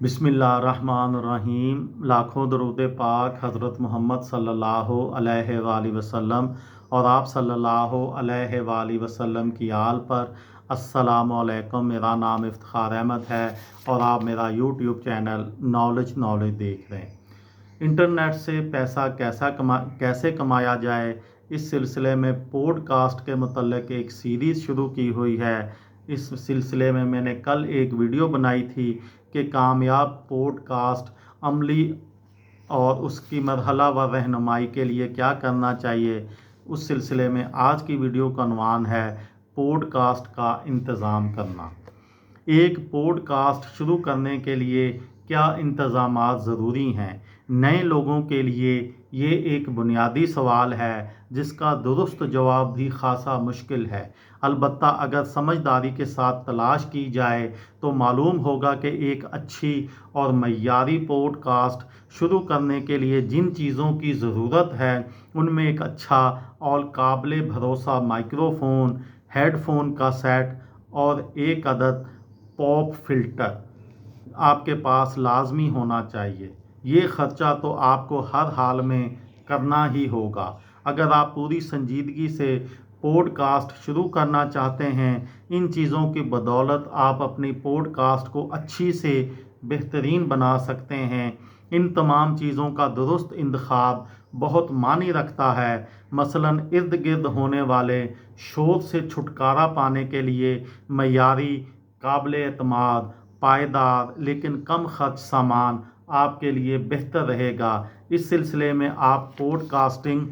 बिस्मिल्लाहिर्रहमानिर्रहीम। लाखों दरूद पाक हज़रत मोहम्मद सल्लल्लाहु अलैहि वसल्लम और आप सल्लल्लाहु अलैहि वसल्लम की आल पर। अस्सलामु अलैकुम। मेरा नाम इफ्तिखार अहमद है और आप मेरा यूट्यूब चैनल नॉलेज देख रहे हैं। इंटरनेट से पैसा कैसे कमाया जाए, इस सिलसिले में पॉडकास्ट के मुतल्लिक़ एक सीरीज़ शुरू की हुई है। इस सिलसिले में मैंने कल एक वीडियो बनाई थी कि कामयाब पॉडकास्ट अमली और उसकी मरहला व रहनुमाई के लिए क्या करना चाहिए। उस सिलसिले में आज की वीडियो का उन्वान है पॉडकास्ट का इंतज़ाम करना। एक पॉडकास्ट शुरू करने के लिए क्या इंतज़ामात ज़रूरी हैं? नए लोगों के लिए ये एक बुनियादी सवाल है जिसका दुरुस्त जवाब भी खासा मुश्किल है। अलबत्ता अगर समझदारी के साथ तलाश की जाए तो मालूम होगा कि एक अच्छी और मय्यारी पॉडकास्ट शुरू करने के लिए जिन चीज़ों की ज़रूरत है उनमें एक अच्छा और काबिल भरोसा माइक्रोफोन, हेडफोन का सेट और एक अदद पॉप फिल्टर आपके पास लाजमी होना चाहिए। ये ख़र्चा तो आपको हर हाल में करना ही होगा। अगर आप पूरी संजीदगी से पॉडकास्ट शुरू करना चाहते हैं, इन चीज़ों की बदौलत आप अपनी पॉडकास्ट को अच्छी से बेहतरीन बना सकते हैं। इन तमाम चीज़ों का दुरुस्त इंतखाब बहुत मानी रखता है। मसलन इर्द गिर्द होने वाले शोर से छुटकारा पाने के लिए मयारी, काबिल एतमाद, पायदार लेकिन कम खर्च सामान आपके लिए बेहतर रहेगा। इस सिलसिले में आप पॉडकास्टिंग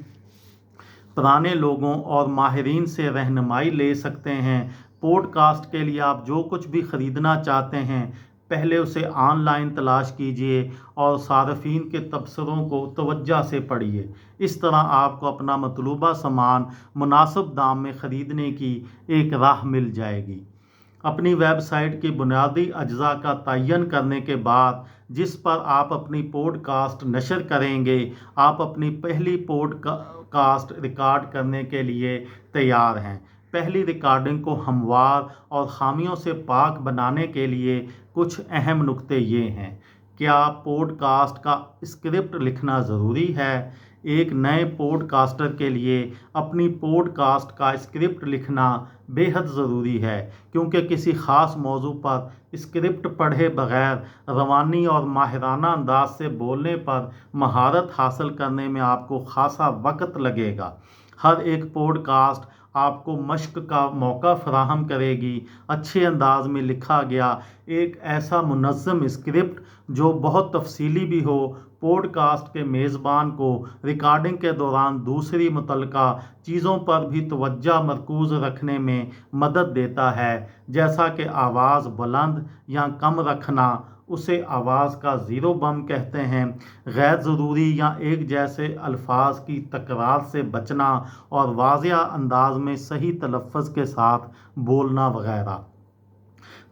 पुराने लोगों और माहिरीन से रहनुमाई ले सकते हैं। पॉडकास्ट के लिए आप जो कुछ भी ख़रीदना चाहते हैं पहले उसे ऑनलाइन तलाश कीजिए और सार्फिन के तबसरों को तवज्जो से पढ़िए। इस तरह आपको अपना मतलूबा सामान मुनासिब दाम में ख़रीदने की एक राह मिल जाएगी। अपनी वेबसाइट की बुनियादी अज्जा का तयन करने के बाद जिस पर आप अपनी पॉडकास्ट नशर करेंगे, आप अपनी पहली पॉडकास्ट रिकॉर्ड करने के लिए तैयार हैं। पहली रिकॉर्डिंग को हमवार और खामियों से पाक बनाने के लिए कुछ अहम नुक्ते ये हैं। क्या पॉडकास्ट का स्क्रिप्ट लिखना ज़रूरी है? एक नए पॉडकास्टर के लिए अपनी पॉडकास्ट का स्क्रिप्ट लिखना बेहद ज़रूरी है, क्योंकि किसी ख़ास मौजू पर स्क्रिप्ट पढ़े बगैर रवानी और माहिराना अंदाज से बोलने पर महारत हासिल करने में आपको खासा वक्त लगेगा। हर एक पॉडकास्ट आपको मश्क का मौका फराहम करेगी। अच्छे अंदाज में लिखा गया एक ऐसा मुनज़्ज़म स्क्रिप्ट जो बहुत तफसीली भी हो, पॉडकास्ट के मेज़बान को रिकॉर्डिंग के दौरान दूसरी मुतल्लिका चीज़ों पर भी तवज्जो मरकूज़ रखने में मदद देता है, जैसा कि आवाज़ बुलंद या कम रखना, उसे आवाज़ का ज़ीरो बम कहते हैं, गैर ज़रूरी या एक जैसे अल्फाज की तकरार से बचना और वाज़िया अंदाज में सही तलफ़्फ़ुज़ के साथ बोलना वगैरह।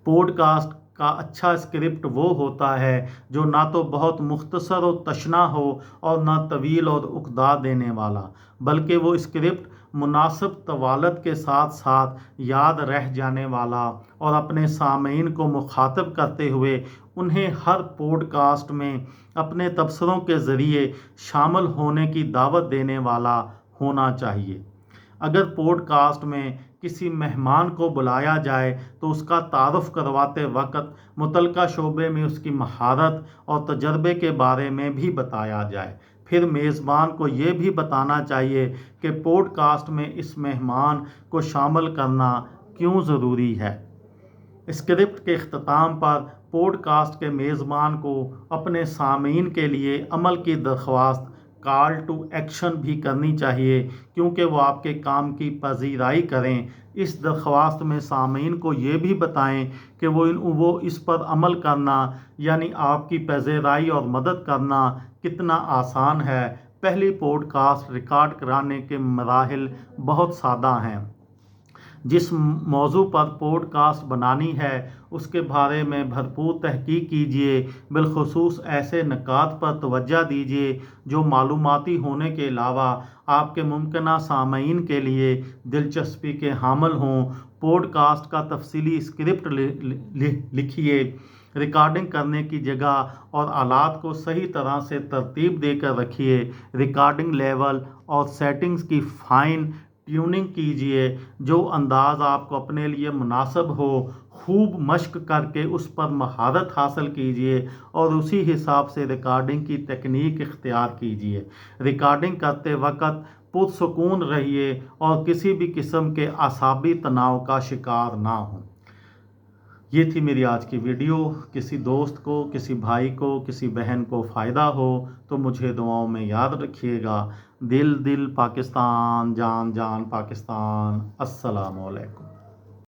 पॉडकास्ट का अच्छा स्क्रिप्ट वो होता है जो ना तो बहुत मुख्तसर और तशना हो और ना तवील और उकदा देने वाला, बल्कि वो स्क्रिप्ट मुनासिब तवालत के साथ साथ याद रह जाने वाला और अपने सामीन को मुखातब करते हुए उन्हें हर पॉडकास्ट में अपने तबसरों के ज़रिए शामिल होने की दावत देने वाला होना चाहिए। अगर पॉडकास्ट में किसी मेहमान को बुलाया जाए तो उसका तारुफ करवाते वक्त मुतल्लिका शोबे में उसकी महारत और तजर्बे के बारे में भी बताया जाए। फिर मेज़बान को ये भी बताना चाहिए कि पॉडकास्ट में इस मेहमान को शामिल करना क्यों ज़रूरी है। स्क्रिप्ट के अख्ताम पर पॉडकास्ट के मेज़बान को अपने सामीन के लिए अमल की दरख्वास्त, कॉल टू एक्शन भी करनी चाहिए, क्योंकि वो आपके काम की पजीराई करें। इस दरख्वास्त में सामीन को ये भी बताएं कि वो इस पर अमल करना यानी आपकी पजीराई और मदद करना कितना आसान है। पहली पॉडकास्ट रिकॉर्ड कराने के मराहिल बहुत सादा हैं। जिस मौजू पर पॉडकास्ट बनानी है उसके बारे में भरपूर तहकीक कीजिए। बिलखुसूस ऐसे नुकात पर तवज्जो दीजिए जो मालूमाती होने के अलावा आपके मुमकिन सामीन के लिए दिलचस्पी के हामिल हों। पॉडकास्ट का तफसीली स्क्रिप्ट लिखिए ریکارڈنگ کرنے کی جگہ اور آلات کو صحیح طرح سے ترتیب دے کر رکھیے، ریکارڈنگ لیول اور سیٹنگز کی فائن ٹیوننگ کیجیے، جو انداز آپ کو اپنے لیے مناسب ہو خوب مشق کر کے اس پر مہارت حاصل کیجیے اور اسی حساب سے ریکارڈنگ کی تکنیک اختیار کیجیے۔ ریکارڈنگ کرتے وقت پرسکون رہیے اور کسی بھی قسم کے اعصابی تناؤ کا شکار نہ ہوں۔ یہ تھی میری آج کی ویڈیو۔ کسی دوست کو، کسی بھائی کو، کسی بہن کو فائدہ ہو تو مجھے دعاؤں میں یاد رکھیے گا۔ دل دل پاکستان، جان جان پاکستان۔ السلام علیکم۔